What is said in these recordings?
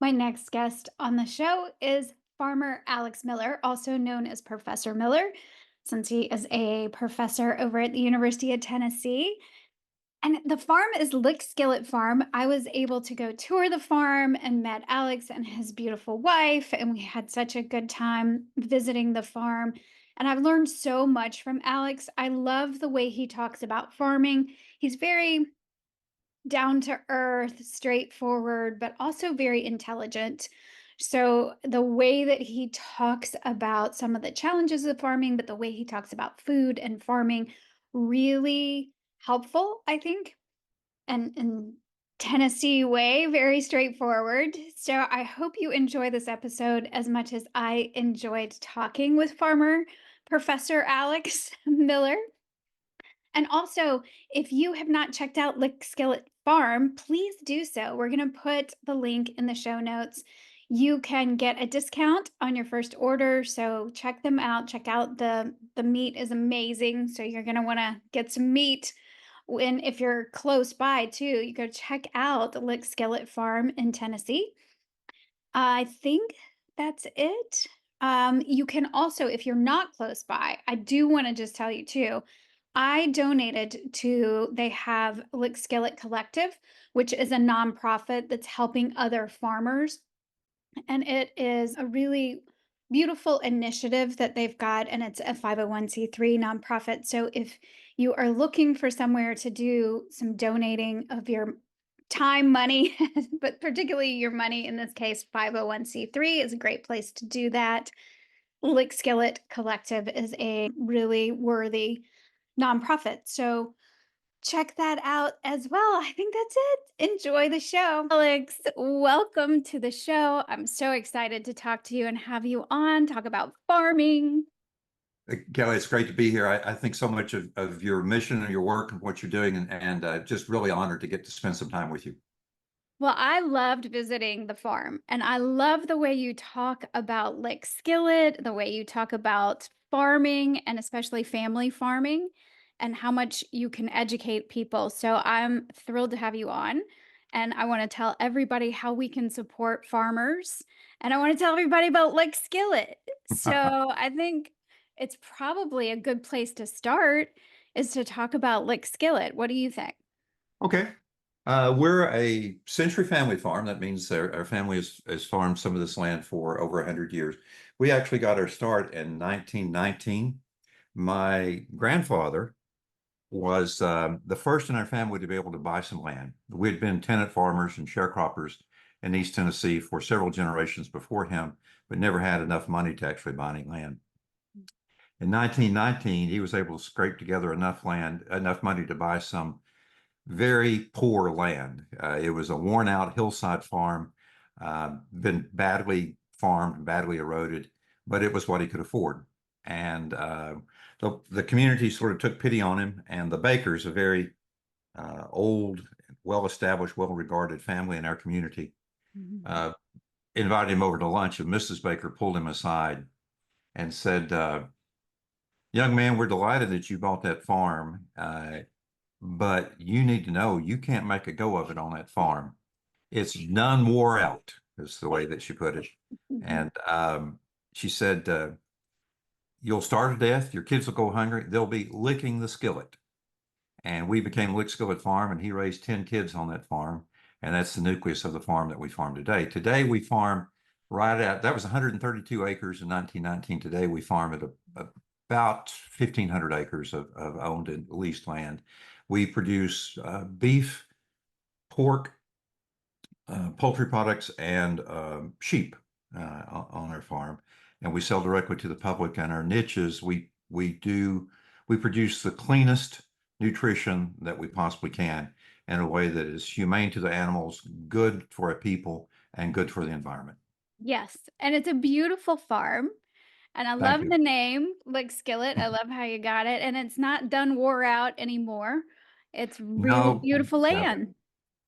My next guest on the show is farmer Alex Miller, also known as Professor Miller, since he is a professor over at the University of Tennessee. And the farm is Lick Skillet Farm. I was able to go tour the farm and met Alex and his beautiful wife, and we had such a good time visiting the farm. And I've learned so much from Alex. I love the way he talks about farming. He's very down to earth, straightforward, but also very intelligent. So the way that he talks about some of the challenges of farming, but the way he talks about food and farming, really helpful, I think. And in Tennessee way, very straightforward. So I hope you enjoy this episode as much as I enjoyed talking with farmer Professor Alex Miller. And also, if you have not checked out Lick Skillet Farm, please do so. We're going to put the link in the show notes. You can get a discount on your first order, so check them out. Check out the meat is amazing, so you're going to want to get some meat when if you're close by too. You go check out the Lick Skillet Farm in Tennessee. I think that's it. You can also, if you're not close by, I do want to just tell you too, I donated to, they have Lick Skillet Collective, which is a nonprofit that's helping other farmers. And it is a really beautiful initiative that they've got, and it's a 501(c)(3) nonprofit. So if you are looking for somewhere to do some donating of your time, money, but particularly your money, in this case, 501(c)(3) is a great place to do that. Lick Skillet Collective is a really worthy nonprofit. So check that out as well. I think that's it. Enjoy the show. Alex, welcome to the show. I'm so excited to talk to you and have you on, talk about farming. Kelly, it's great to be here. I think so much of your mission and your work and what you're doing, and just really honored to get to spend some time with you. Well, I loved visiting the farm, and I love the way you talk about Lick Skillet, the way you talk about farming and especially family farming and how much you can educate people. So I'm thrilled to have you on. And I want to tell everybody how we can support farmers. And I want to tell everybody about Lick Skillet. So I think it's probably a good place to start is to talk about Lick Skillet. What do you think? Okay. We're a century family farm. That means our family has farmed some of this land for over 100 years. We actually got our start in 1919. My grandfather was the first in our family to be able to buy some land. We had been tenant farmers and sharecroppers in East Tennessee for several generations before him, but never had enough money to actually buy any land. In 1919, he was able to scrape together enough land, enough money to buy some very poor land. It was a worn out hillside farm, been badly farmed, badly eroded, but it was what he could afford. And the community sort of took pity on him, and the Bakers, a very old, well-established, well-regarded family in our community, Mhm. uh, invited him over to lunch, and Mrs. Baker pulled him aside and said, young man, we're delighted that you bought that farm, but you need to know you can't make a go of it on that farm. It's done wore out, is the way that she put it. Mhm. And she said, you'll starve to death, your kids will go hungry, they'll be licking the skillet. And we became Lick Skillet Farm, and he raised 10 kids on that farm. And that's the nucleus of the farm that we farm today. Today, we farm right at, that was 132 acres in 1919. Today, we farm at about 1,500 acres of owned and leased land. We produce beef, pork, poultry products, and sheep on our farm. And we sell directly to the public. And our niches, we produce the cleanest nutrition that we possibly can in a way that is humane to the animals, good for our people, and good for the environment. Yes, and it's a beautiful farm, and I Thank love you. the name, like Skillet. I love how you got it, and it's not done wore out anymore. It's really No, beautiful yeah. land.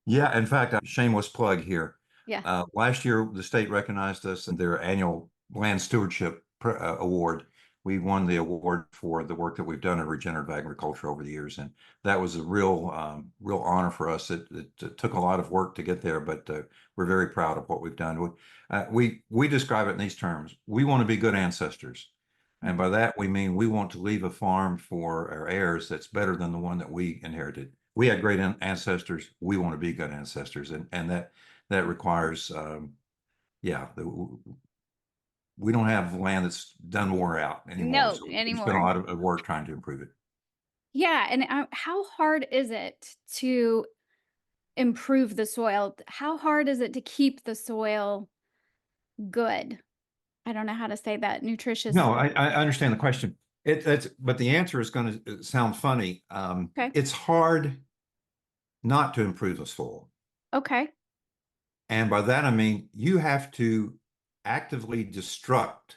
Yeah, in fact, a shameless plug here. Yeah. Last year, the state recognized us in their annual Land Stewardship Award. we won the award for the work that we've done in regenerative agriculture over the years, and that was a real honor for us. It took a lot of work to get there, but we're very proud of what we've done. We describe it in these terms. We want to be good ancestors. And by that, we mean we want to leave a farm for our heirs that's better than the one that we inherited. We had great ancestors. We want to be good ancestors. And that requires, yeah, we don't have land that's done wore out anymore. No, So we spend a anymore. lot of work trying to improve it. Yeah, and, how hard is it to improve the soil? How hard is it to keep the soil good? I don't know how to say that, nutritious. No, I understand the question. But the answer is going to sound funny. Okay, It's hard not to improve the soil. okay. And by that, I mean, you have to actively destruct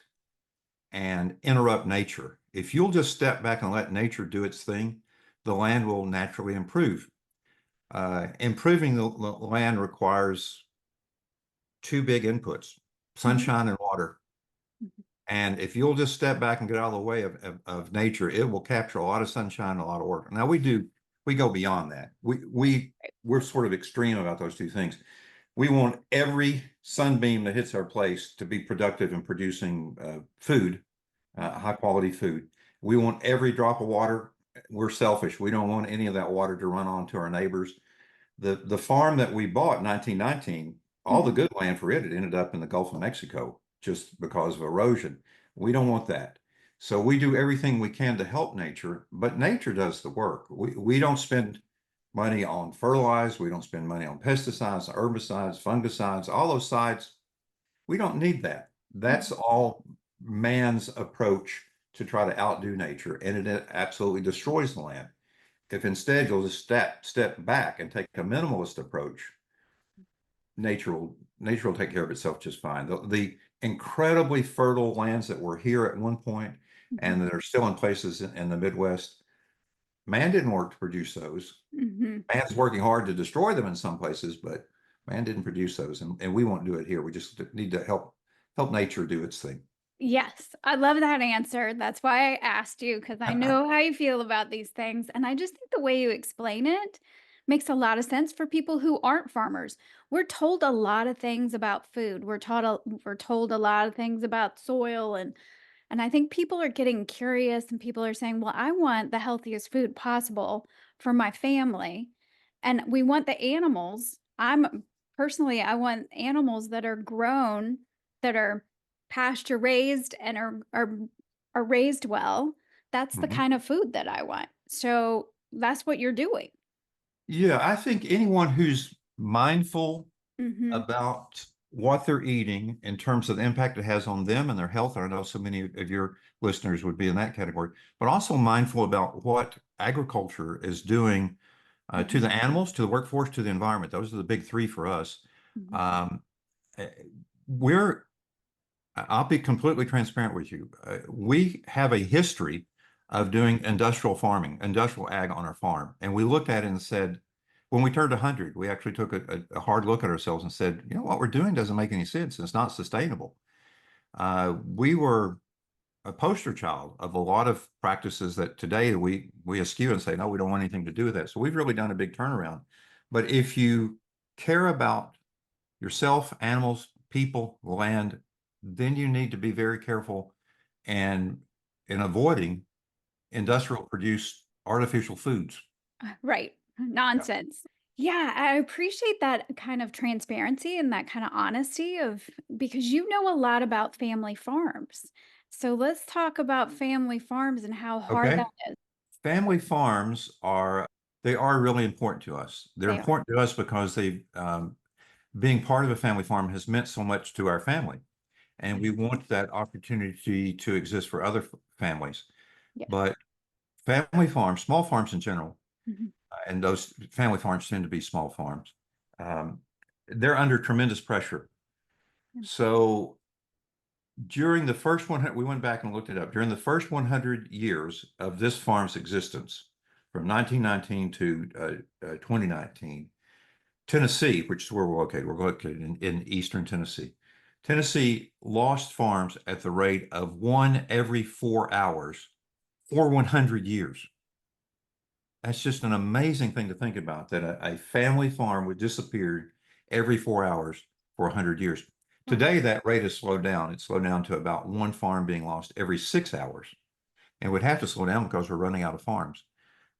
and interrupt nature. If you'll just step back and let nature do its thing, the land will naturally improve. Improving the land requires two big inputs, Mhm, sunshine and water. mhm. And if you'll just step back and get out of the way of nature, it will capture a lot of sunshine, a lot of water. Now we go beyond that. We're sort of extreme about those two things. We want every sunbeam that hits our place to be productive in producing food, high quality food. We want every drop of water. We're selfish. We don't want any of that water to run on to our neighbors. The farm that we bought in 1919, all the Mhm, good land for it had ended up in the Gulf of Mexico just because of erosion. We don't want that. So we do everything we can to help nature, but nature does the work. We don't spend money on fertilizer. We don't spend money on pesticides, herbicides, fungicides, all those sides. We don't need that. That's mhm. all man's approach to try to outdo nature, and it absolutely destroys the land. If instead you'll just step back and take a minimalist approach, nature will take care of itself just fine. The incredibly fertile lands that were here at one point and Mhm, that are still in places in the Midwest, man didn't work to produce those. mhm. Man's working hard to destroy them in some places, but man didn't produce those, and we won't do it here. We just need to help nature do its thing. Yes, I love that answer. That's why I asked you, because I know how you feel about these things, and I just think the way you explain it makes a lot of sense for people who aren't farmers. We're told a lot of things about food. We're told a lot of things about soil, and I think people are getting curious and people are saying, "Well, I want the healthiest food possible for my family." And we want the animals. Personally, I want animals that are grown, that are pasture raised and are raised well. That's the Mhm. kind of food that I want. So that's what you're doing. Yeah, I think anyone who's mindful Mhm. about what they're eating in terms of the impact it has on them and their health. I know so many of your listeners would be in that category, but also mindful about what agriculture is doing to Mhm. the animals, to the workforce, to the environment. Those are the big three for us. Mhm. Um, eh, we're, I'll be completely transparent with you. We have a history of doing industrial farming, industrial ag on our farm. And we looked at it and said, when we turned 100, we actually took a hard look at ourselves and said, you know, what we're doing doesn't make any sense. It's not sustainable. We were a poster child of a lot of practices that today we eschew and say, no, we don't want anything to do with that. So we've really done a big turnaround. But if you care about yourself, animals, people, land, then you need to be very careful and in avoiding industrial produced artificial foods. Right. Yeah. Nonsense. Yeah, I appreciate that kind of transparency and that kind of honesty of because you know a lot about family farms. So let's talk about family farms and how hard Okay. that is. Family farms they are really important to us. They're They are. important to us because being part of a family farm has meant so much to our family. And we Mhm. want that opportunity to exist for other families. Yes. But family farms, small farms in general, Mhm. and those family farms tend to be small farms. Um, they're under tremendous pressure. So during the first one, we went back and looked it up. During the first 100 years of this farm's existence, from 1919 to 2019, Tennessee, which is where we're located in eastern Tennessee, Tennessee lost farms at the rate of one every 4 hours for 100 years. That's just an amazing thing to think about, that a family farm would disappear every 4 hours for 100 years. Wow. Today, that rate has slowed down. It's slowed down to about one farm being lost every 6 hours. And would have to slow down because we're running out of farms.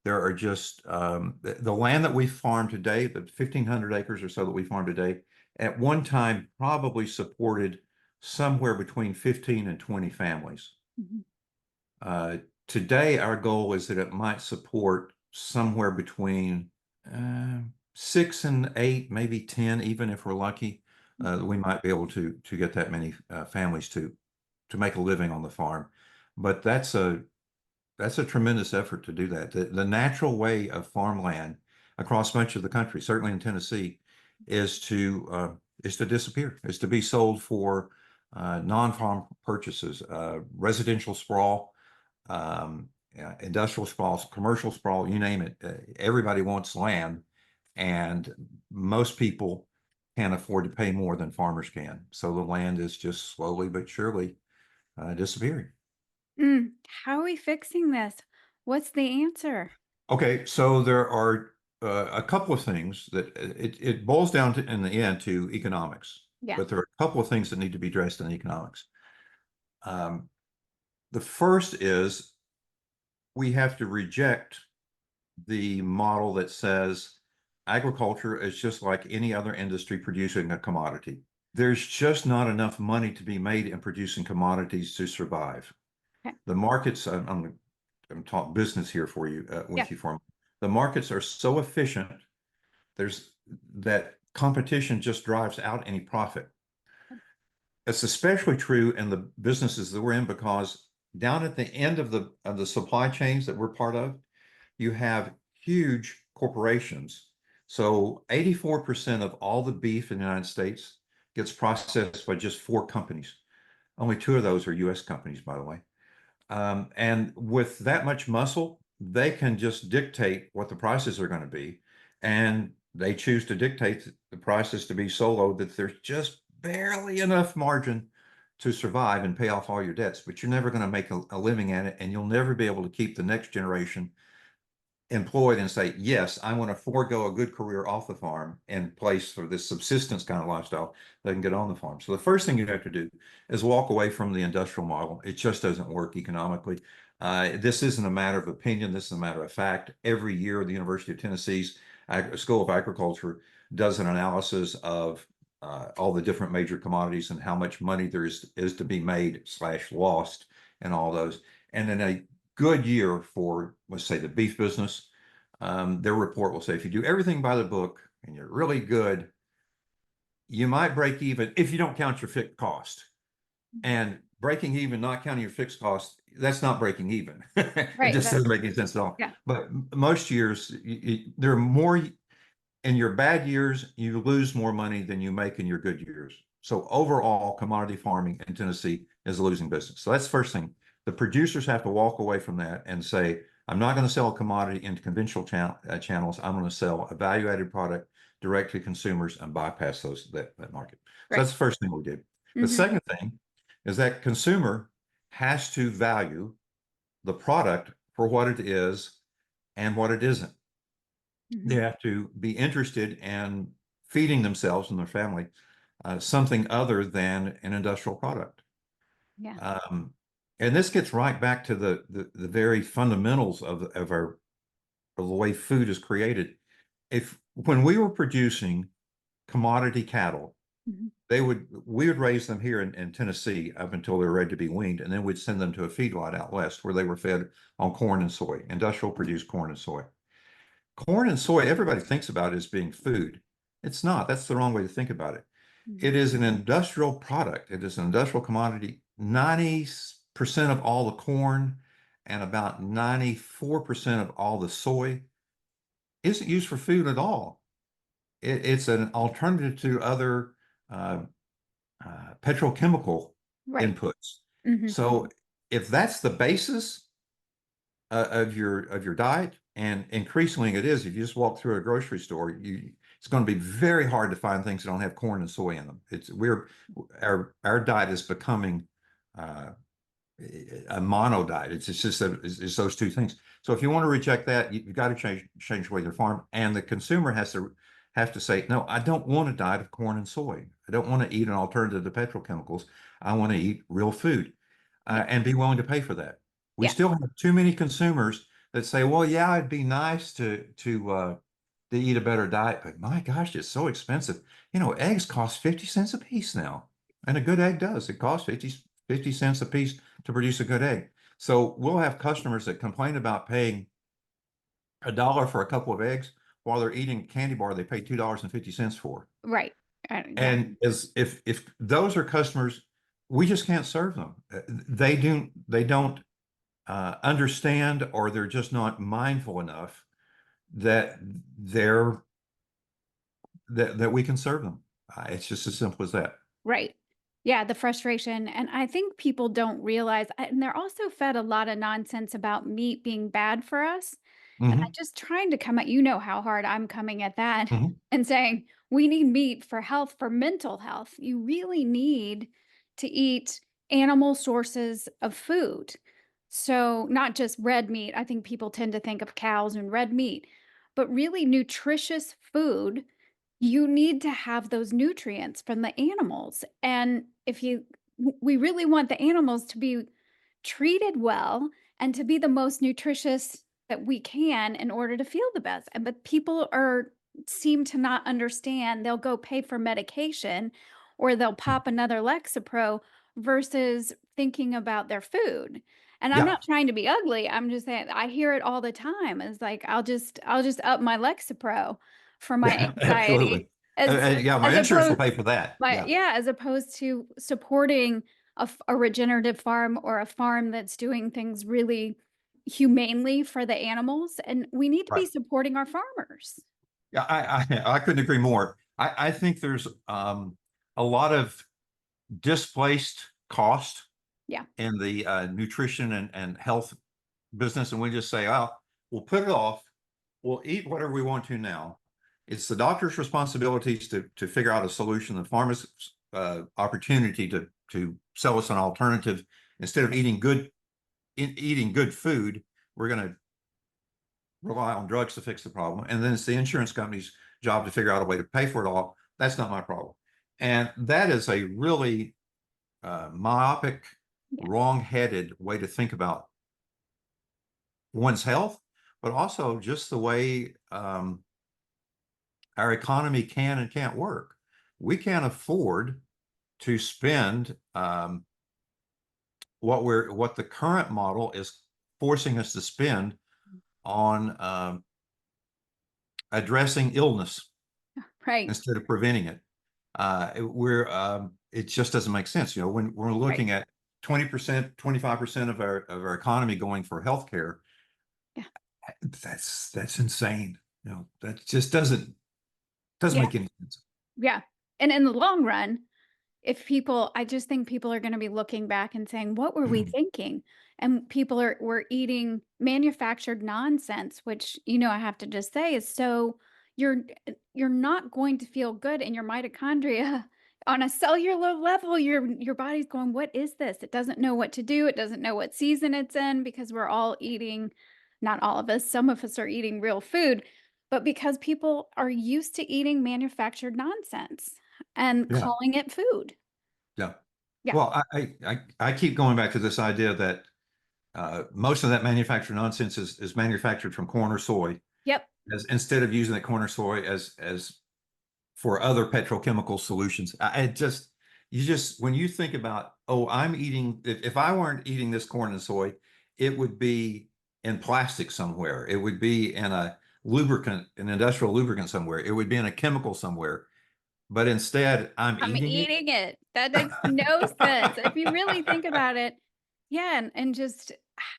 There are just the land that we farm today, the 1,500 acres or so that we farm today, at one time probably supported somewhere between 15 and 20 families. Mhm. Uh, Today, our goal is that it might support somewhere between 6 and 8, maybe 10, even if we're lucky. Mhm. We might be able to get that many families to make a living on the farm. But that's a tremendous effort to do that. The natural way of farmland across much of the country, certainly in Tennessee, is to disappear, is to be sold for non-farm purchases, residential sprawl, yeah, industrial sprawl, commercial sprawl, you name it. Everybody wants land, and most people can't afford to pay more than farmers can. So the land is just slowly but surely disappearing. How are we fixing this? What's the answer? Okay, so there are a couple of things that it boils down to in the end to economics, Yeah. but there are a couple of things that need to be addressed in economics. Um, the first is we have to reject the model that says agriculture is just like any other industry producing a commodity. There's just not enough money to be made in producing commodities to survive. Okay. The markets, I'm talking business here for you, Yeah. with you for the markets are so efficient. There's that competition just drives out any profit. It's especially true in the businesses that we're in because down at the end of the supply chains that we're part of, you have huge corporations. So 84% of all the beef in the United States gets processed by just four companies. Only two of those are US companies, by the way. And with that much muscle, they can just dictate what the prices are going to be. And they choose to dictate the prices to be so low that there's just barely enough margin to survive and pay off all your debts. But you're never going to make a living at it, and you'll never be able to keep the next generation employed and say, yes, I want to forego a good career off the farm in place for this subsistence kind of lifestyle. They can get on the farm. So the first thing you have to do is walk away from the industrial model. It just doesn't work economically. This isn't a matter of opinion. This is a matter of fact. Every year, the University of Tennessee's School of Agriculture does an analysis of all the different major commodities and how much money there is to be made / lost and all those. And then a good year for, let's say, the beef business, their report will say if you do everything by the book and you're really good, you might break even if you don't count your fixed cost. And breaking even, not counting your fixed cost, that's not breaking even. It Right. just doesn't make any sense at all. Yeah. But most years, there are more in your bad years, you lose more money than you make in your good years. So overall, commodity farming in Tennessee is a losing business. So that's the first thing. The producers have to walk away from that and say, I'm not going to sell a commodity into conventional channels. I'm going to sell a value-added product direct to consumers and bypass that market. So Right. that's the first thing we did. The Hmm. second thing is that consumer has to value the product for what it is and what it isn't. They Hmm. have to be interested in feeding themselves and their family something other than an industrial product. Yeah. Um, and this gets right back to the very fundamentals of the way food is created. If when we were producing commodity cattle, Hmm. we would raise them here in Tennessee up until they were ready to be weaned, and then we'd send them to a feedlot out west where they were fed on corn and soy, industrial produced corn and soy. Corn and soy, everybody thinks about it as being food. It's not. That's the wrong way to think about it. Hmm. It is an industrial product. It is an industrial commodity. 90% of all the corn and about 94% of all the soy isn't used for food at all. It's an alternative to other uh, petrochemical Right. inputs. Hmm. So if that's the basis of your diet, and increasingly it is. If you just walk through a grocery store, it's going to be very hard to find things that don't have corn and soy in them. Our diet is becoming uh, a mono diet. It's just that it's those two things. So if you want to reject that, you've got to change the way you farm, and the consumer has to say, no, I don't want a diet of corn and soy. I don't want to eat an alternative to petrochemicals. I want to eat real food, Yeah. and be willing to pay for that. We Yeah. still have too many consumers that say, well, yeah, it'd be nice to eat a better diet, but my gosh, it's so expensive. Eggs cost 50 cents a piece now. And a good egg does. It costs 50 cents a piece to produce a good egg. So we'll have customers that complain about paying $1 for a couple of eggs while they're eating a candy bar they pay $2.50 for. Right. Yeah. And as if those are customers, we just can't serve them. They don't understand, or they're just not mindful enough that they're that we can serve them. It's just as simple as that. Right. Yeah, the frustration, and I think people don't realize and they're also fed a lot of nonsense about meat being bad for us, and I'm Hmm. just trying to come at how hard I'm coming at that Hmm. and saying, "We need meat for health, for mental health." You really need to eat animal sources of food. So, not just red meat, I think people tend to think of cows and red meat, but really nutritious food. You need to have those nutrients from the animals, and if we really want the animals to be treated well and to be the most nutritious that we can in order to feel the best. But people are seem to not understand. They'll go pay for medication or they'll pop another Lexapro versus thinking about their food. And I'm Yeah, not trying to be ugly. I'm just saying I hear it all the time. It's like I'll just up my Lexapro for my yeah, absolutely. anxiety as Yeah, my as insurance will opposed pay for that. but Yeah, yeah, as opposed to supporting a regenerative farm or a farm that's doing things really humanely for the animals, and we need to be right. supporting our farmers. Yeah, I couldn't agree more. I think there's a lot of displaced cost Yeah, in the nutrition and health business, and we just say, oh, we'll put it off. We'll eat whatever we want to now. It's the doctor's responsibilities to figure out a solution, the farmer's opportunity to sell us an alternative. Instead of eating good food, we're going to rely on drugs to fix the problem. And then it's the insurance company's job to figure out a way to pay for it all. That's not my problem. And that is a really myopic, yeah, wrong-headed way to think about one's health, but also just the way our economy can and can't work. We can't afford to spend what the current model is forcing us to spend on addressing illness right, instead of preventing it. It just doesn't make sense. When we're right, looking at 20%, 25% of our economy going for healthcare, yeah, that's insane. That just doesn't yeah, make any sense. yeah, and in the long run, if people I just think people are gonna be looking back and saying, "What were we thinking?" And people were eating manufactured nonsense, which, I have to just say is so you're you're not going to feel good in your mitochondria on a cellular level. Your body's going, "What is this?" It doesn't know what to do. It doesn't know what season it's in because we're all eating not all of us, some of us are eating real food, but because people are used to eating manufactured nonsense and Yeah, calling it food. yeah. Yeah. Well, I keep going back to this idea that most of that manufactured nonsense is manufactured from corn or soy, Yep. instead of using that corn or soy as for other petrochemical solutions. When you think about, oh, I'm eating, if I weren't eating this corn and soy, it would be in plastic somewhere. It would be in a lubricant, an industrial lubricant somewhere. It would be in a chemical somewhere. But instead, I'm I'm eating it. eating it. That makes no sense. If you really think about it, yeah, and just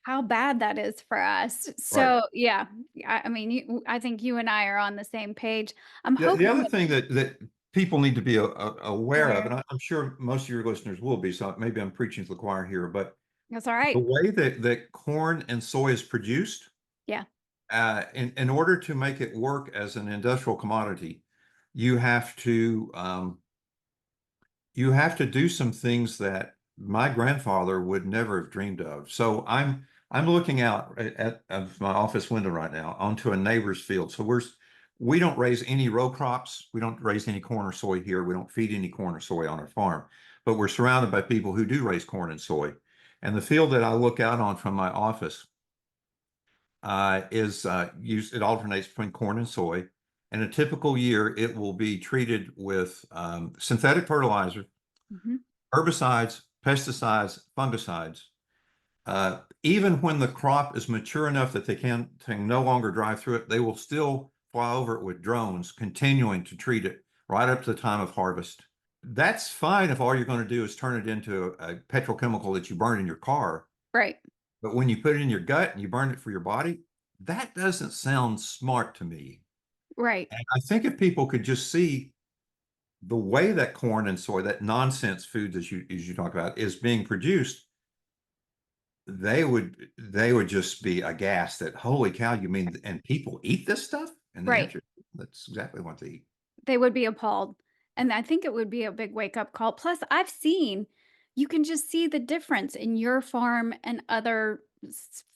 how bad that is for us. Right. So, yeah, I mean, I think you and I are on the same page. I'm The hoping other that thing that people need to be aware of, and where I'm sure most of your listeners will be, so maybe I'm preaching to the choir here, but that's all the right. way that corn and soy is produced, Yeah. in order to make it work as an industrial commodity, you have to you have to do some things that my grandfather would never have dreamed of. So I'm looking out at my office window right now onto a neighbor's field. So we don't raise any row crops. We don't raise any corn or soy here. We don't feed any corn or soy on our farm, but we're surrounded by people who do raise corn and soy. And the field that I look out on from my office is used. It alternates between corn and soy. In a typical year, it will be treated with synthetic fertilizer, Hmm. herbicides, pesticides, fungicides. Even when the crop is mature enough that can no longer drive through it, they will still fly over it with drones, continuing to treat it right up to the time of harvest. That's fine if all you're going to do is turn it into a petrochemical that you burn in your car. Right. But when you put it in your gut and you burn it for your body, that doesn't sound smart to me. Right. And I think if people could just see the way that corn and soy, that nonsense food as you talk about, is being produced, they would just be aghast that holy cow, you mean and people eat this stuff? And the Right. answer, that's exactly what they eat. They would be appalled, and I think it would be a big wake-up call. Plus, I've seen you can just see the difference in your farm and other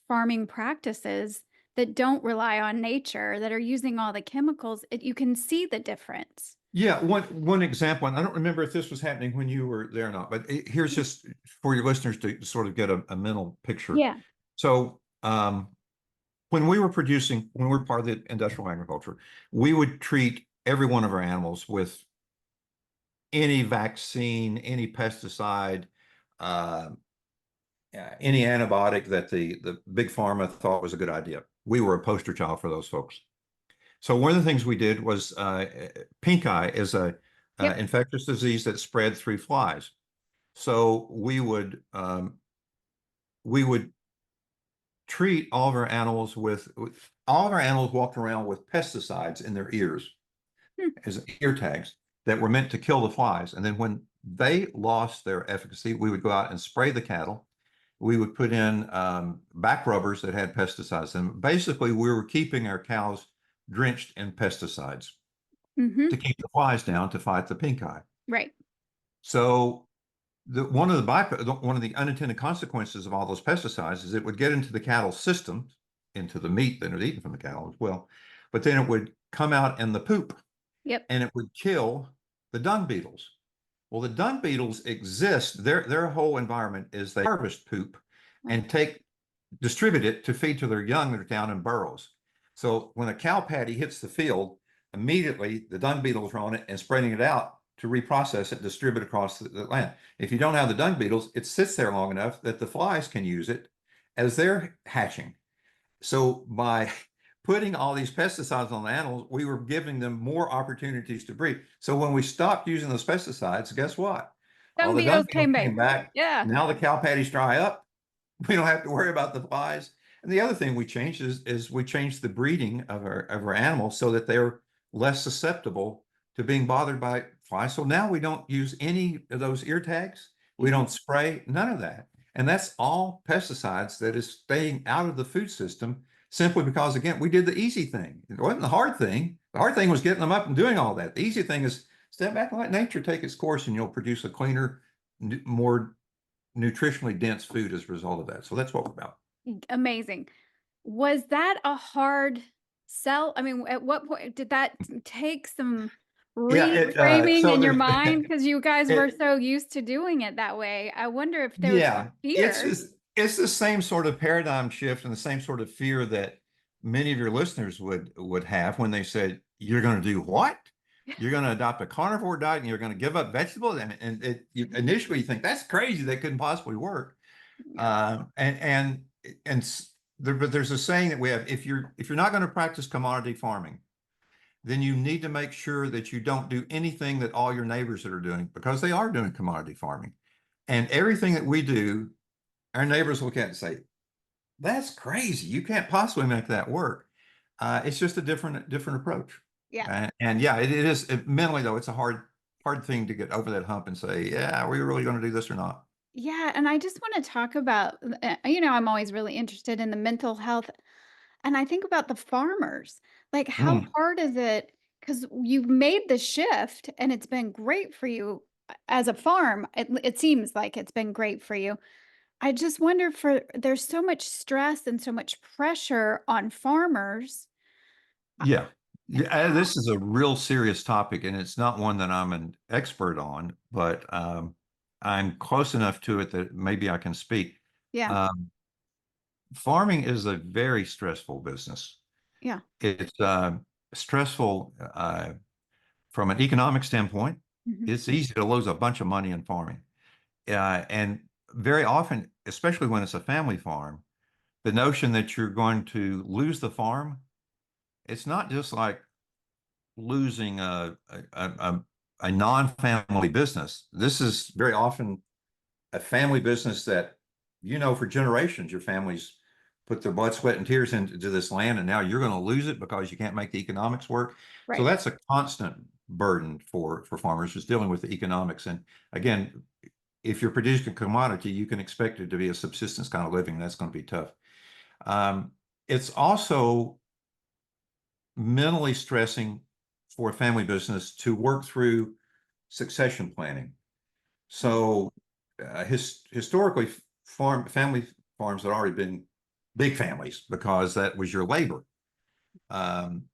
farming practices that don't rely on nature, that are using all the chemicals. You can see the difference. Yeah, one example, and I don't remember if this was happening when you were there or not, but here's just for your listeners to sort of get a mental picture. Yeah. So when we were part of the industrial agriculture, we would treat every one of our animals with any vaccine, any pesticide, uh, any antibiotic that the big pharma thought was a good idea. We were a poster child for those folks. So one of the things we did was pink eye is a Yep. infectious disease that spread through flies. So we would treat all of our animals with all of our animals walked around with pesticides in their ears Hmm. as ear tags that were meant to kill the flies. And then when they lost their efficacy, we would go out and spray the cattle. We would put in back rubbers that had pesticides in them. Basically, we were keeping our cows drenched in pesticides to Mhm. keep the flies down to fight the pink eye. Right. So one of the unintended consequences of all those pesticides is it would get into the cattle system, into the meat that is eaten from the cattle as well, but then it would come out in the poop Yep. and it would kill the dung beetles. Well, the dung beetles exist. Their whole environment is they harvest poop Right. and distribute it to feed to their young that are down in burrows. So when a cow patty hits the field, immediately the dung beetles are on it and spreading it out to reprocess it, distribute across the land. If you don't have the dung beetles, it sits there long enough that the flies can use it as they're hatching. So by putting all these pesticides on the animals, we were giving them more opportunities to breed. So when we stopped using those pesticides, guess what? All Dung the dung beetles beetles came came back. back. Yeah. Now the cow patties dry up. We don't have to worry about the flies. And the other thing we changed is we changed the breeding of our animals so that they're less susceptible to being bothered by flies. So now we don't use any of those ear tags. We Mhm. don't spray, none of that. And that's all pesticides that is staying out of the food system simply because, again, we did the easy thing. It wasn't the hard thing. The hard thing was getting them up and doing all that. The easy thing is step back and let nature take its course, and you'll produce a cleaner, more nutritionally dense food as a result of that. So that's what we're about. Amazing. Was that a hard sell? I mean, at what point did that take some Yeah, it reframing so in your there's mind? Because you guys were it so used to doing it that way. I wonder if there was yeah, fear. it's the same sort of paradigm shift and the same sort of fear that many of your listeners would have when they said, "You're going to do what? You're going to adopt a carnivore diet and you're going to give up vegetables?" Initially you think that's crazy. That couldn't possibly work. Yeah. But there's a saying that we have: if you're not going to practice commodity farming, then you need to make sure that you don't do anything that all your neighbors that are doing, because they are doing commodity farming. And everything that we do, our neighbors look at it and say, that's crazy. You can't possibly make that work. It's just a different approach. Yeah. And yeah, it is mentally though, it's a hard thing to get over that hump and say, yeah, are we really going to do this or not? Yeah, and I just want to talk about, I'm always really interested in the mental health. And I think about the farmers, like, how Mm, hard is it? 'Cause you've made the shift and it's been great for you as a farm. It seems like it's been great for you. I just wonder for there's so much stress and so much pressure on farmers. Yeah. Yeah, How this is a real serious topic, and it's not one that I'm an expert on, but I'm close enough to it that maybe I can speak. Yeah, Um, Farming is a very stressful business. yeah. It's stressful from an economic standpoint. Mhm. It's easy to lose a bunch of money in farming. And very often, especially when it's a family farm, the notion that you're going to lose the farm, it's not just like losing a non-family business. This is very often a family business that, for generations, your families put their blood, sweat, and tears into this land, and now you're going to lose it because you can't make the economics work. So Right. that's a constant burden for farmers, just dealing with the economics. And again, if you're producing a commodity, you can expect it to be a subsistence kind of living. That's going to be tough. It's also mentally stressing for a family business to work through succession planning. So historically, family farms had already been big families because that was your labor. Um,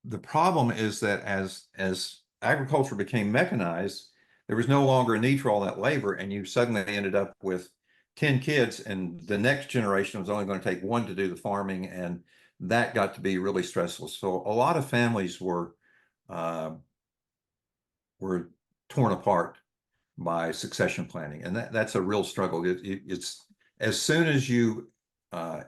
the problem is that as agriculture became mechanized, there was no longer a need for all that labor, and you suddenly ended up with 10 kids, and the next generation was only going to take one to do the farming, and that got to be really stressful. So a lot of families uh, were torn apart by succession planning, and that's a real struggle. It's as soon as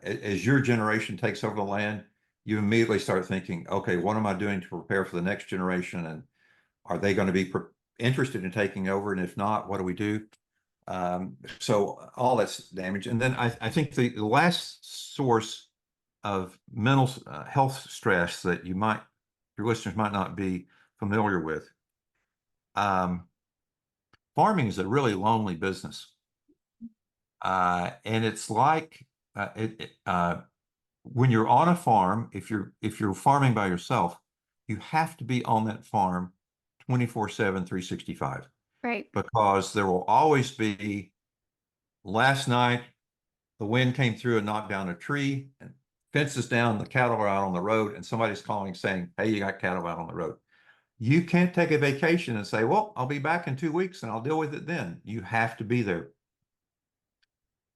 as your generation takes over the land, you immediately start thinking, okay, what am I doing to prepare for the next generation, and are they going to be interested in taking over? And if not, what do we do? So all that's damage. And then I think the last source of mental health stress that your listeners might not be familiar with. Um, Farming is a really lonely business. And it's like when you're on a farm, if you're farming by yourself, you have to be on that farm 24/7, 365, Right. because there will always be, last night the wind came through and knocked down a tree and fences down, the cattle are out on the road, and somebody's calling saying, hey, you got cattle out on the road. You can't take a vacation and say, well, I'll be back in 2 weeks and I'll deal with it then. You have to be there.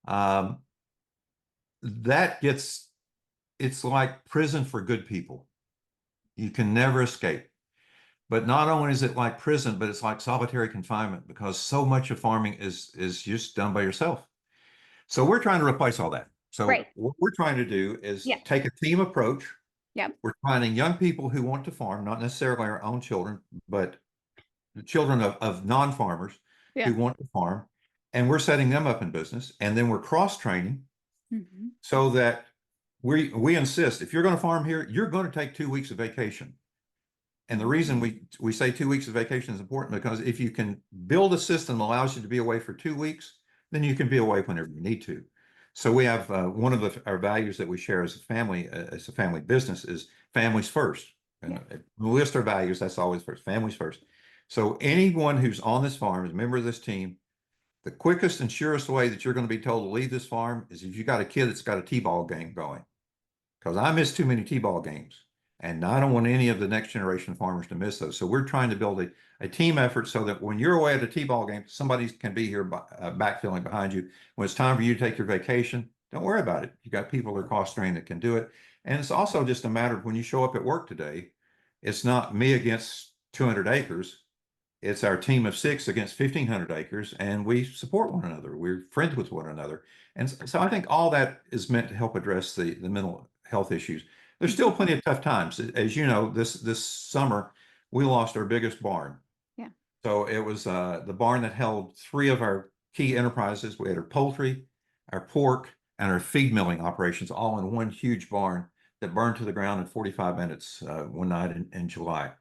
Um, that gets It's like prison for good people. You can never escape. But not only is it like prison, but it's like solitary confinement, because so much of farming is just done by yourself. So we're trying to replace all that. Right. So what we're trying to do is Yeah. take a team approach. Yeah. We're finding young people who want to farm, not necessarily our own children, but the children of non-farmers Yeah. who want to farm. And we're setting them up in business. And then we're cross-training Mhm. so that we insist, if you're going to farm here, you're going to take 2 weeks of vacation. And the reason Mhm. we say 2 weeks of vacation is important, because if you can build a system that allows you to be away for 2 weeks, then you can be away whenever you need to. So we have one of our values that we share as a family business, is families first. And Yeah. we list our values, that's always first, families first. So anyone who's on this farm is a member of this team. The quickest and surest way that you're going to be told to leave this farm is if you got a kid that's got a T-ball game going, because I miss too many T-ball games, and I don't want any of the next generation farmers to miss those. So we're trying to build a team effort so that when you're away at a T-ball game, somebody can be here backfilling behind you. When it's time for you to take your vacation, don't worry about it. You got people that are cross-trained that can do it. And it's also just a matter of when you show up at work today, it's not me against 200 acres. It's our team of six against 1,500 acres, and we support one another. We're friends with one another. And so I think all that is meant to help address the mental health issues. There's Mhm. still plenty of tough times. As you know, this summer, we lost our biggest barn. Yeah. So it was the barn that held three of our key enterprises. We had our poultry, our pork, and our feed milling operations all in one huge barn that burned to the ground in 45 minutes one night in July.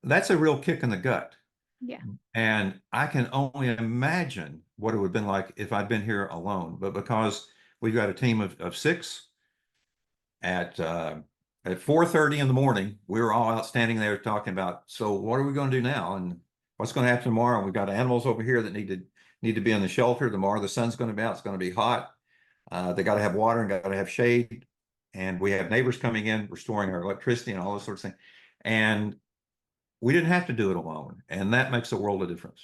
That's a real kick in the gut. Yeah. And I can only imagine what it would have been like if I'd been here alone. But because we've got a team of six at at 4:30 in the morning, we were all out standing there talking about, so what are we going to do now? And what's going to happen tomorrow? And we've got animals over here that need to be in the shelter. Tomorrow the sun's going to be out. It's going to be hot. They got to have water and got to have shade. And we have neighbors coming in, restoring our electricity and all those sorts of things. And we didn't have to do it alone. And that makes a world of difference.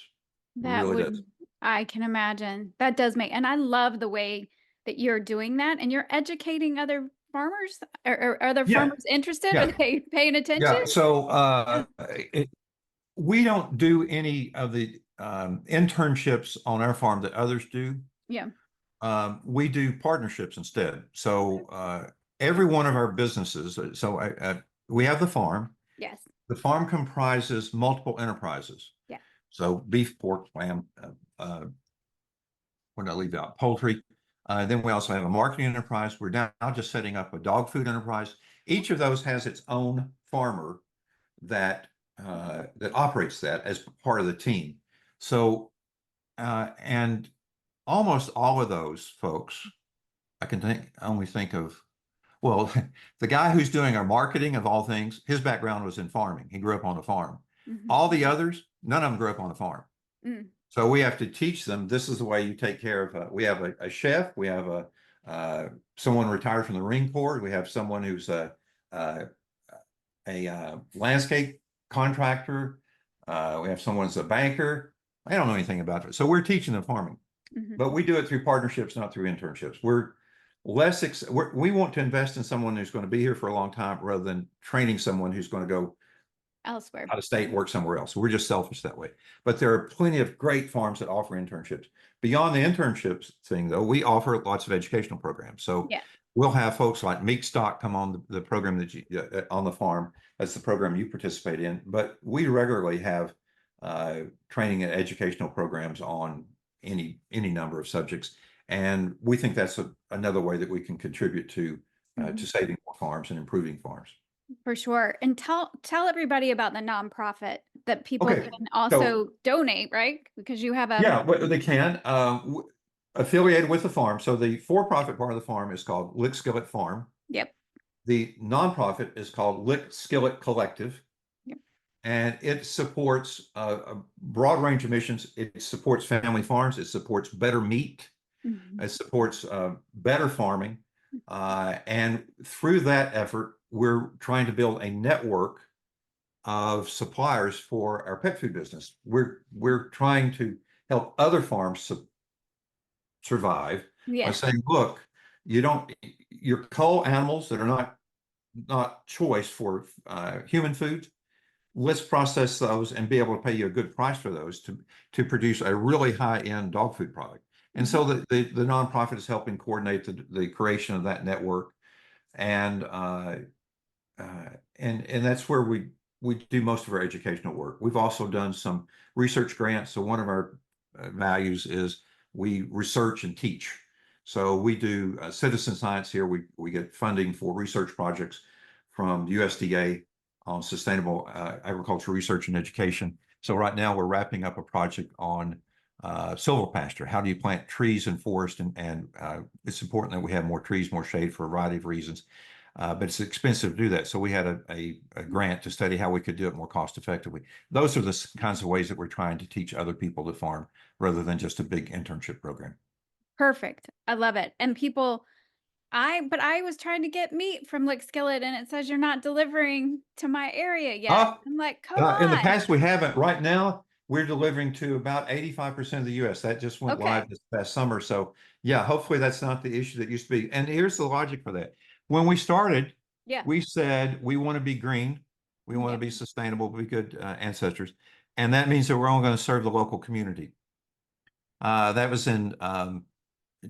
It That really does. would I can imagine. That does make and I love the way that you're doing that and you're educating other farmers. Are other Yeah. farmers interested? Are Yeah. they paying attention? Yeah. So Yeah. we don't do any of the internships on our farm that others do. Yeah. We do partnerships instead. So every one of our businesses, we have the farm. Yes. The farm comprises multiple enterprises. Yeah. So beef, pork, lamb, what did I leave out? Poultry. Then we also have a marketing enterprise. We're now just setting up a dog food enterprise. Each of those has its own farmer that that operates that as part of the team. So and almost all of those folks, I can only think of, well, the guy who's doing our marketing of all things, his background was in farming. He grew up on a farm. Mhm. All the others, none of them grew up on a farm. Mm. So we have to teach them, this is the way you take care of, we have a chef, we have someone retired from the Marine Corps, we have someone who's a landscape contractor, we have someone who's a banker. I don't know anything about it. So we're teaching them farming, Mhm. but we do it through partnerships, not through internships. We want to invest in someone who's going to be here for a long time rather than training someone who's going to go Elsewhere. out of state, work somewhere else. We're just selfish that way. But there are plenty of great farms that offer internships. Beyond the internships thing, though, we offer lots of educational programs. So Yeah. we'll have folks like Meek Stock come on the program that you on the farm. That's the program you participate in. But we regularly have training and educational programs on any number of subjects, and we think that's another way that we can contribute to Mhm. saving more farms and improving farms. For sure. And tell everybody about the nonprofit that people Okay, can so also donate, right? Because you have a yeah, but they can affiliated with the farm. So the for-profit part of the farm is called Skillet Farm. yep. The nonprofit is called Skillet Collective, Yep. and it supports a broad range of missions. It supports family farms. It supports better meat. Mhm. It supports better farming. And through that effort, we're trying to build a network of suppliers for our pet food business. We're trying to help other farms survive by Yeah. saying, look, you don't your cull animals that are not choice for human food. Let's process those and be able to pay you a good price for those to produce a really high-end dog food product. And Mhm. so the nonprofit is helping coordinate the creation of that network, and and that's where we do most of our educational work. We've also done some research grants. So one of our values is we research and teach. So we do citizen science here. We get funding for research projects from USDA on sustainable agriculture research and education. So right now we're wrapping up a project on silvopasture. How do you plant trees in forest? And it's important that we have more trees, more shade for a variety of reasons. But it's expensive to do that. So we had a grant to study how we could do it more cost effectively. Those are the kinds of ways that we're trying to teach other people to farm rather than just a big internship program. Perfect. I love it. And people but I was trying to get meat from Skillet and it says you're not delivering to my area yet. Uh, I'm like, come in the on. past, we haven't. Right now, we're delivering to about 85% of the US. That just went live Okay. this past summer. So yeah, hopefully that's not the issue that used to be. And here's the logic for that. When we started, Yeah. we said we want to be green, we want to Yep. be sustainable, be good ancestors. And that means that we're only going to serve the local community. That was in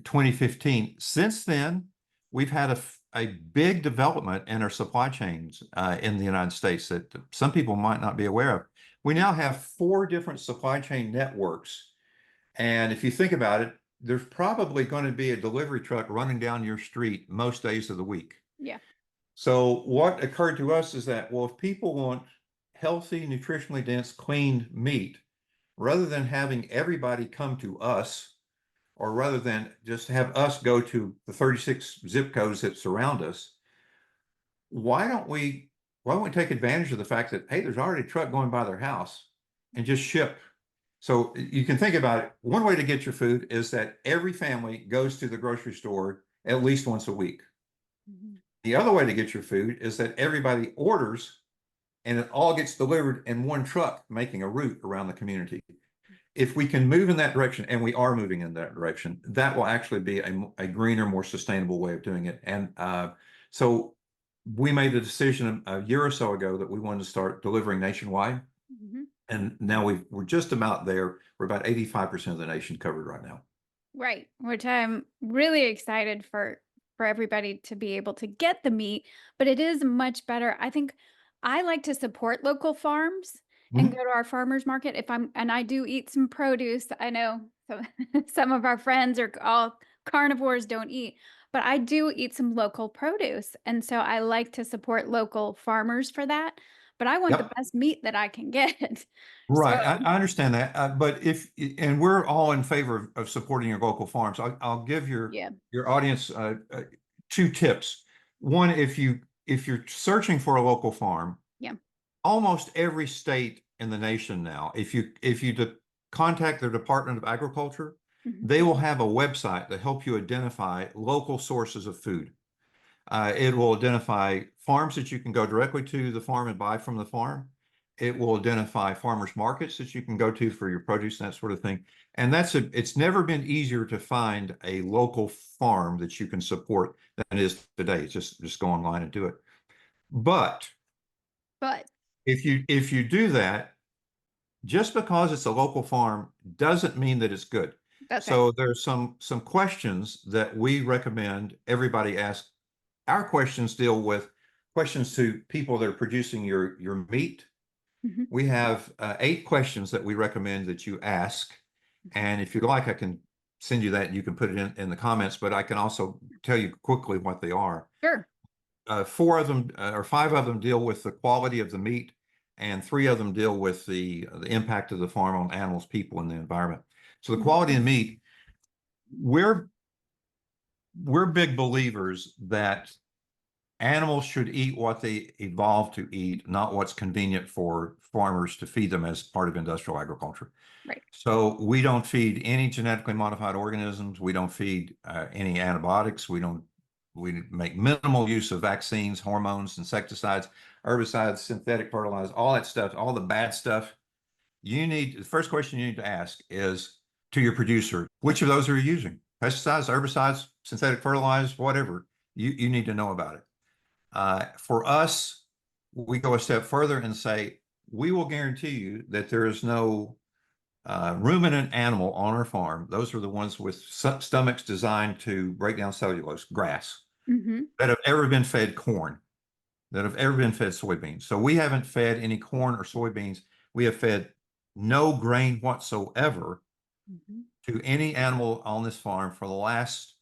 2015. Since then, we've had a big development in our supply chains in the United States that some people might not be aware of. We now have 4 different supply chain networks. And if you think about it, there's probably going to be a delivery truck running down your street most days of the week. Yeah. So what occurred to us is that, well, if people want healthy, nutritionally dense, clean meat, rather than having everybody come to us, or rather than just have us go to the 36 zip codes that surround us, why don't we take advantage of the fact that, hey, there's already a truck going by their house and just ship. So you can think about it. One way to get your food is that every family goes to the grocery store at least once a week. Mhm. The other way to get your food is that everybody orders and it all gets delivered in one truck, making a route around the community. If we can move in that direction, and we are moving in that direction, that will actually be a greener, more sustainable way of doing it. And so we made the decision a year or so ago that we wanted to start delivering nationwide. Mhm. And now we're just about there. We're about 85% of the nation covered right now. Right, which I'm really excited for everybody to be able to get the meat, but it is much better. I think I like to support local farms and Mhm. go to our farmers market if I'm and I do eat some produce. I know some, some of our friends are all carnivores don't eat, but I do eat some local produce. And so I like to support local farmers for that, but I want the Yep. best meat that I can get. So, Right. I understand that. But and we're all in favor of supporting your local farms. I'll give yeah. your audience two tips. One, if you're searching for a local farm, Yeah. almost every state in the nation now, if you contact their Department of Agriculture, Mhm. they will have a website that help you identify local sources of food. It will identify farms that you can go directly to the farm and buy from the farm. It will identify farmers markets that you can go to for your produce and that sort of thing. And it's never been easier to find a local farm that you can support than it is today. It's just go online and do it. But But if you do that, just because it's a local farm doesn't mean that it's good. that's right. So there's some questions that we recommend everybody ask. Our questions deal with questions to people that are producing your meat. Mhm. We have 8 questions that we recommend that you ask. Okay. And if you'd like, I can send you that and you can put it in the comments, but I can also tell you quickly what they are. Sure. 4 of them or 5 of them deal with the quality of the meat, and 3 of them deal with the impact of the farm on animals, people, and the environment. So the Mhm. quality of meat, we're we're big believers that animals should eat what they evolved to eat, not what's convenient for farmers to feed them as part of industrial agriculture. Right. So we don't feed any genetically modified organisms. We don't feed any antibiotics. We make minimal use of vaccines, hormones, insecticides, herbicides, synthetic fertilizers, all that stuff, all the bad stuff. The first question you need to ask is to your producer, which of those are you using? Pesticides, herbicides, synthetic fertilizers, whatever. You need to know about it. For us, we go a step further and say, we will guarantee you that there is no ruminant animal on our farm. Those are the ones with stomachs designed to break down cellulose, grass, Mhm. that have ever been fed corn, that have ever been fed soybeans. So we haven't fed any corn or soybeans. We have fed no grain whatsoever Mhm. to any animal on this farm for the last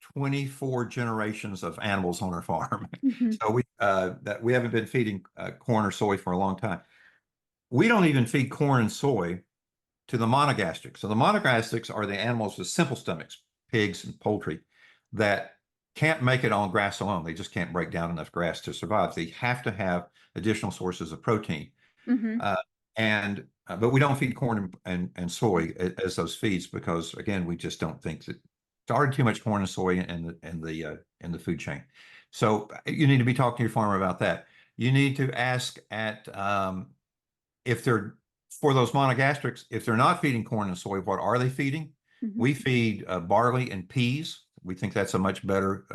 24 generations of animals on our farm. Mhm. So we haven't been feeding corn or soy for a long time. We don't even feed corn and soy to the monogastrics. So the monogastrics are the animals with simple stomachs, pigs and poultry, that can't make it on grass alone. They just can't break down enough grass to survive. They have to have additional sources of protein. Mhm. Uh, and but we don't feed corn and soy as those feeds because again, we just don't think that there's already too much corn and soy in the food chain. So you need to be talking to your farmer about that. You need to ask at if they're for those monogastrics, if they're not feeding corn and soy, what are they feeding? Mhm. We feed barley and peas. We think that's a much better,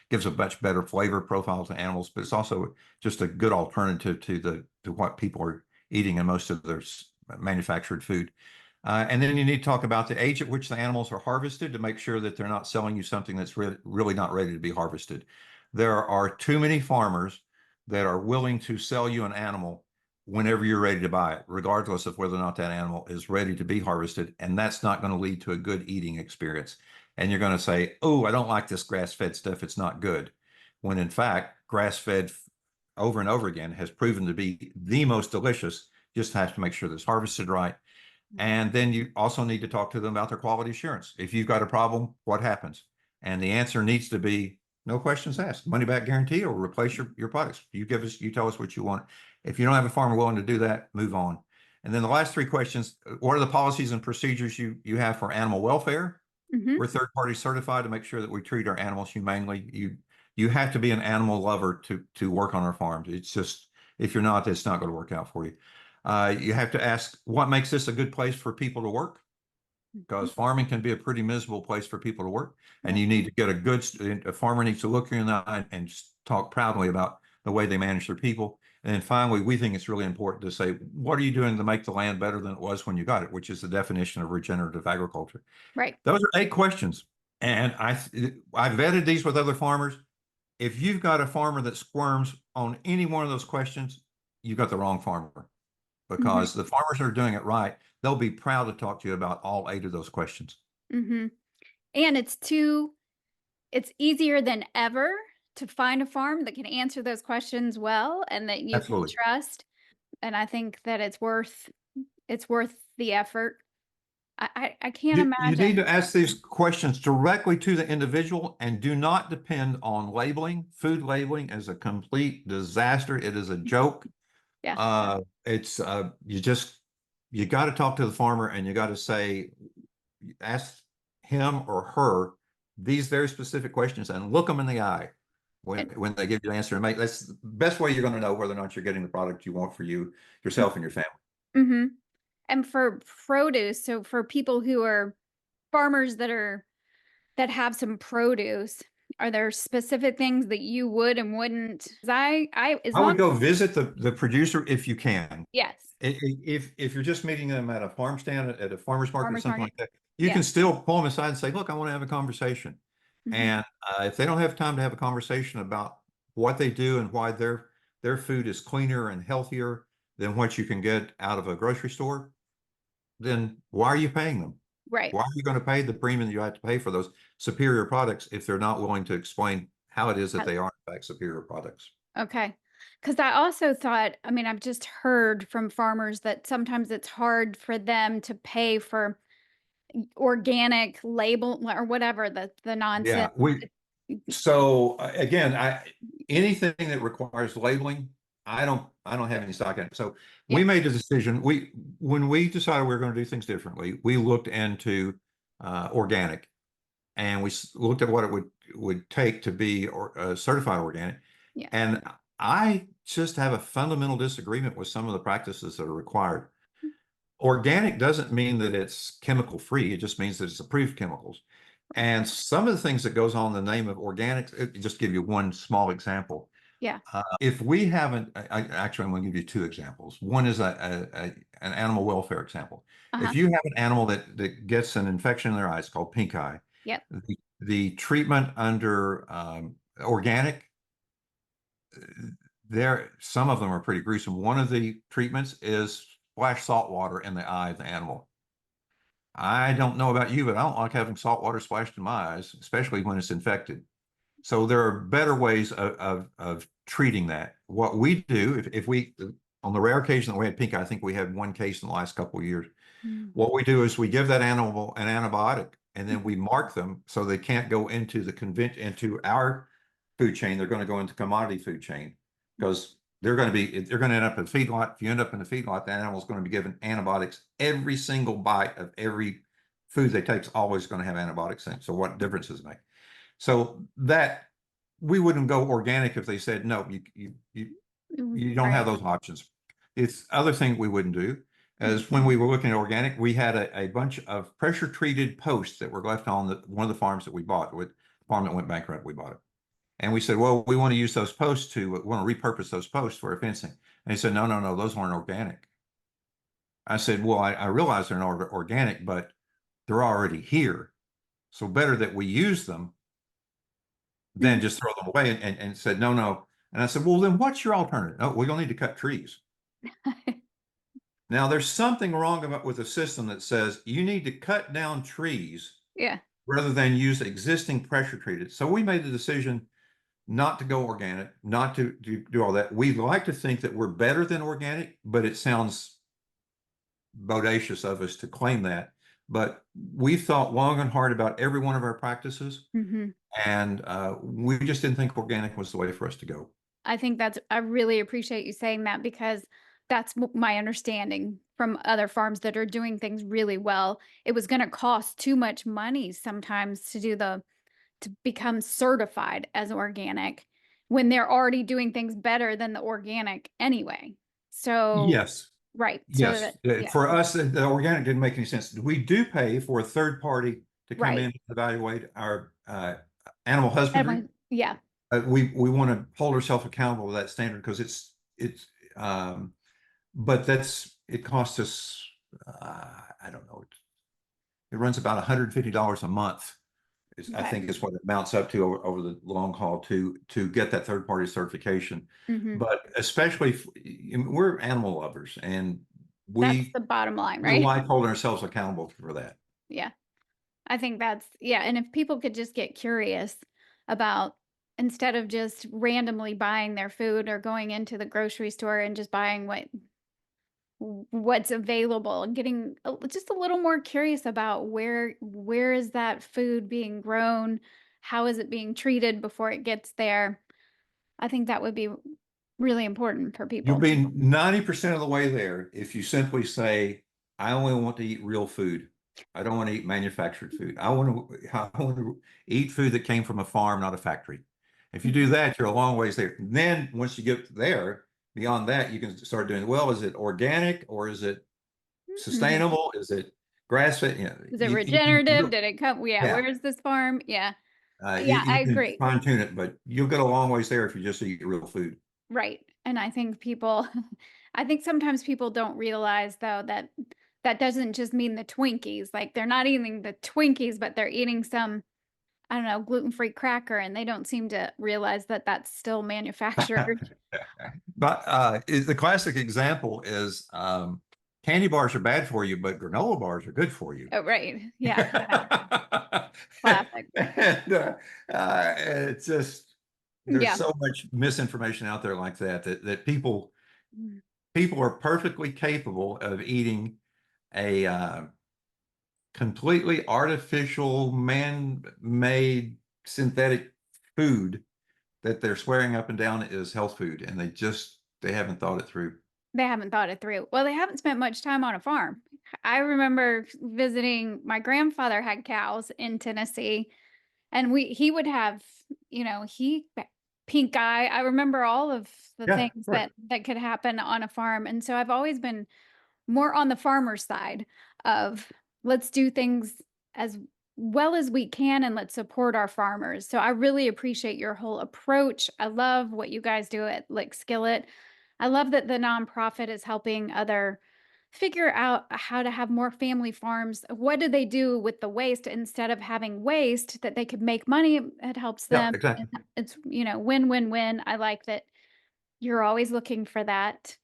gives a much better flavor profile to animals, but it's also just a good alternative to what people are eating in most of their manufactured food. And then you need to talk about the age at which the animals are harvested to make sure that they're not selling you something that's really not ready to be harvested. There are too many farmers that are willing to sell you an animal whenever you're ready to buy it, regardless of whether or not that animal is ready to be harvested. And that's not going to lead to a good eating experience. And you're going to say, oh, I don't like this grass-fed stuff. It's not good. When in fact, grass-fed over and over again has proven to be the most delicious. Just have to make sure that it's harvested right. And then you also need to talk to them about their quality assurance. If you've got a problem, what happens? And the answer needs to be No questions asked. Money back guarantee or replace your products. You tell us what you want. If you don't have a farmer willing to do that, move on. And then the last three questions, what are the policies and procedures you have for animal welfare? Hmm. We're third party certified to make sure that we treat our animals humanely. You have to be an animal lover to work on our farms. It's just if you're not, it's not going to work out for you. You have to ask what makes this a good place for people to work, because farming can be a pretty miserable place for people to work. And Right. you need to get a farmer needs to look you in the eye and talk proudly about the way they manage their people. And then finally, we think it's really important to say, what are you doing to make the land better than it was when you got it, which is the definition of regenerative agriculture. Right. Those are 8 questions. And I vetted these with other farmers. If you've got a farmer that squirms on any one of those questions, you've got the wrong farmer, Hmm. because the farmers that are doing it right, they'll be proud to talk to you about all 8 of those questions. Hmm. And it's easier than ever to find a farm that can answer those questions well and that you can Absolutely. trust. And I think that it's worth the effort. I can't You need imagine. to ask these questions directly to the individual and do not depend on labeling. Food labeling is a complete disaster. It is a joke. Yeah. It's you got to talk to the farmer and you got to say, ask him or her these very specific questions and look them in the eye And, when they give you the answer. And make that's the best way you're going to know whether or not you're getting the product you want for yourself and your family. hmm and for produce, so for people who are farmers that have some produce, are there specific things that you would and wouldn't? 'Cause as I would long go visit the producer if you can. yes, If you're just meeting them at a farm stand, at a farmer's market or farmers something market. like that, you Yeah. can still pull them aside and say, look, I want to have a conversation. Hmm. And if they don't have time to have a conversation about what they do and why their food is cleaner and healthier than what you can get out of a grocery store, then why are you paying them? Right. Why are you going to pay the premium that you have to pay for those superior products if they're not willing to explain how it is that they are in fact superior products? Okay. Because I also thought, I mean, I've just heard from farmers that sometimes it's hard for them to pay for organic label or whatever the Yeah, nonsense. we so again, I anything that requires labeling, I don't have any stock in it. So Yeah. we made a decision. When we decided we were going to do things differently, we looked into organic, and looked at what it would take to be certified organic. Yeah. And I just have a fundamental disagreement with some of the practices that are required. Organic doesn't mean that it's chemical free. It just means that it's approved chemicals. And some of the things that goes on in the name of organics, just give you one small example. Yeah. If we haven't, actually, I'm going to give you 2 examples. One is an animal welfare example. Uh-huh. If you have an animal that gets an infection in their eyes called pink eye, Yep. the treatment under organic, some of them are pretty gruesome. One of the treatments is splash salt water in the eye of the animal. I don't know about you, but I don't like having salt water splashed in my eyes, especially when it's infected. So there are better ways of treating that. What we do, if we, on the rare occasion that we had pink eye, I think we had one case in the last couple of years. Mm. What we do is we give that animal an antibiotic, and then we mark them so they can't go into our food chain. They're going to go into commodity food chain, because they're going to end up in a feedlot. If you end up in a feedlot, the animal's going to be given antibiotics. Every single bite of every food they take is always going to have antibiotics in it. So what difference does it make? So that we wouldn't go organic if they said no, you don't have Right. those options. It's other thing we wouldn't do is when we were looking at organic, we had a bunch of pressure treated posts that were left on one of the farms that we bought. With the farm that went bankrupt, we bought it. And we said, well, we want to use those posts we want to repurpose those posts for a fencing. And he said, no, no, no, those aren't organic. I said, well, I realize they're not organic, but they're already here. So better that we use them than Mhm. just throw them away, and said, no, no. And I said, well, then what's your alternative? No, we don't need to cut trees. Now, there's something wrong with a system that says you need to cut down trees Yeah. rather than use existing pressure treated. So we made the decision not to go organic, not to do all that. We like to think that we're better than organic, but it sounds bodacious of us to claim that. but we've thought long and hard about every one of our practices, Mhm. and we just didn't think organic was the way for us to go. I really appreciate you saying that because that's my understanding from other farms that are doing things really well. It was going to cost too much money sometimes to become certified as organic when they're already doing things better than the organic anyway. So, Yes. right. So Yes, that, yeah, for us, the organic didn't make any sense. We do pay for a third party to come in right. and evaluate our animal husbandry. Yeah. We want to hold ourselves accountable to that standard because um, but it costs us, I don't know, it runs about $150 a month. I Okay. think is what it amounts up to over the long haul to get that third party certification. Hmm. But especially, we're animal lovers, and That's we the bottom line, we right? like holding ourselves accountable for that. Yeah. I think that's yeah, and if people could just get curious about instead of just randomly buying their food or going into the grocery store and just buying what's available and getting just a little more curious about where is that food being grown, how is it being treated before it gets there. I think that would be really important for You'll people. be 90% of the way there if you simply say, I only want to eat real food. I don't want to eat manufactured food. I want to eat food that came from a farm, not a factory. If you do Mhm. that, you're a long ways there. And then once you get there, beyond that, you can start doing, well, is it organic or is it Mhm. sustainable? Is it grass fed? Is it regenerative? Did it come? Yeah, Yeah, where's this farm? Yeah. you, Yeah, I you can agree. fine tune it, but you'll get a long ways there if you just eat real food. Right. And I think people I think sometimes people don't realize though that that doesn't just mean the Twinkies. Like they're not eating the Twinkies, but they're eating some, I don't know, gluten-free cracker and they don't seem to realize that that's still manufactured. But the classic example is candy bars are bad for you, but granola bars are good for you. Oh, right. Yeah, yeah. And, Classic. it's just there's Yeah. so much misinformation out there like that Mm. people are perfectly capable of eating a completely artificial, man-made synthetic food that they're swearing up and down is health food, and they haven't thought it through. They haven't thought it through. Well, they haven't spent much time on a farm. I remember visiting my grandfather had cows in Tennessee. And he would have, he pink eye. I remember all of the Yeah, things right. that could happen on a farm. And so I've always been more on the farmer side of let's do things as well as we can and let's support our farmers. So I really appreciate your whole approach. I love what you guys do at like Skillet. I love that the nonprofit is helping other figure out how to have more family farms. What do they do with the waste instead of having waste that they could make money? It helps Yeah, them. And exactly. it's, win win win. I like that you're always looking for that.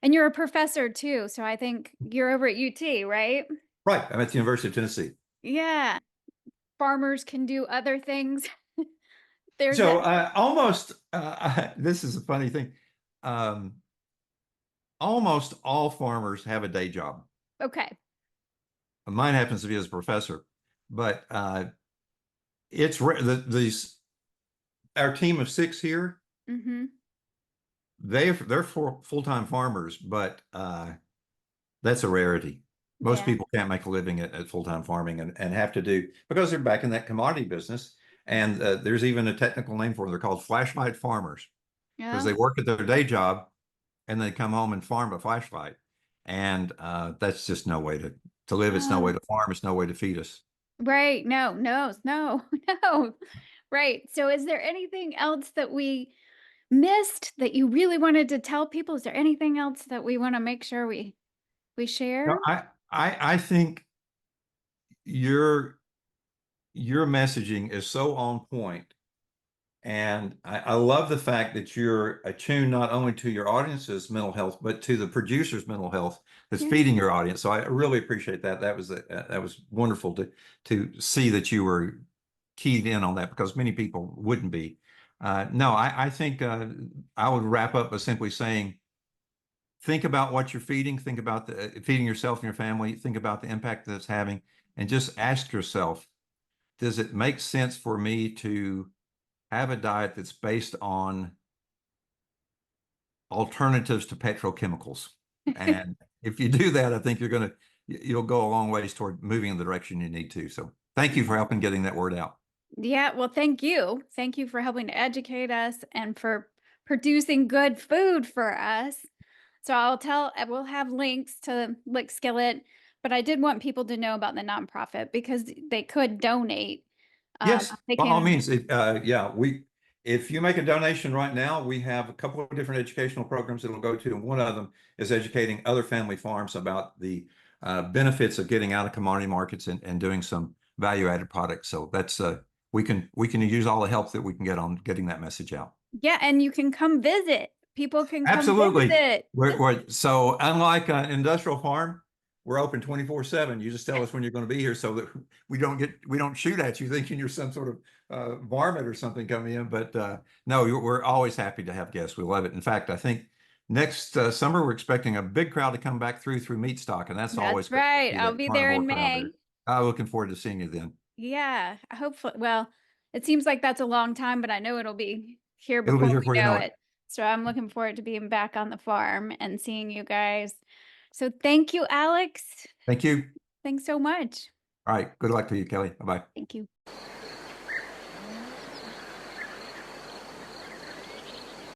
And you're a professor too, so I think you're over at UT, right? Right. I'm at the University of Tennessee. Yeah. Farmers can do other things. There's So that. this is a funny thing. Um, almost all farmers have a day job. Okay. Mine happens to be as a professor, but it's these our team of six here. Mhm. They're full-time farmers, but that's a rarity. Most Yeah. people can't make a living at full-time farming and have to do because they're back in that commodity business. And there's even a technical name for them. They're called flashlight farmers because Yeah. they work at their day job and they come home and farm a flashlight. And that's just no way to live. It's no way Oh, to farm. It's no way to feed us. right. No, no, no, no. Right. So is there anything else that we missed that you really wanted to tell people? Is there anything else that we want to make sure we No, share? I think your your messaging is so on point. And I love the fact that you're attuned not only to your audience's mental health, but to the producer's mental health that's Yeah. feeding your audience. So I really appreciate that. That was wonderful to see that you were keyed in on that because many people wouldn't be. No, I think I would wrap up by simply saying, think about what you're feeding, think about feeding yourself and your family, think about the impact that it's having, and just ask yourself, does it make sense for me to have a diet that's based on alternatives to petrochemicals? And if you do that, I think you'll go a long ways toward moving in the direction you need to. So thank you for helping getting that word out. Yeah, well, thank you. Thank you for helping to educate us and for producing good food for us. So we'll have links to Lick Skillet, but I did want people to know about the nonprofit because they could donate. Yes, They by all can, means. Yeah, if you make a donation right now, we have a couple of different educational programs it'll go to, and one of them is educating other family farms about the benefits of getting out of commodity markets and doing some value-added products. So that's we can use all the help that we can get on getting that message out. yeah, and you can come visit. People can come Absolutely. visit. So unlike an industrial farm, we're open 24/7. You just tell us when you're going to be here so that we don't shoot at you thinking you're some sort of varmint or something coming in. But no, we're always happy to have guests. We love it. In fact, I think next summer we're expecting a big crowd to come back through meat stock, and that's always That's great to right. see I'll that be there carnivore in crowd there. May. I'm looking forward to seeing you then. Yeah, hopefully. Well, it seems like that's a long time, but I know it'll be here It'll be before here we before you know know it. it. So I'm looking forward to being back on the farm and seeing you guys. So thank you, Alex. Thank you. Thanks so much. All right. Good luck to you, Kelly. Bye bye. Thank you.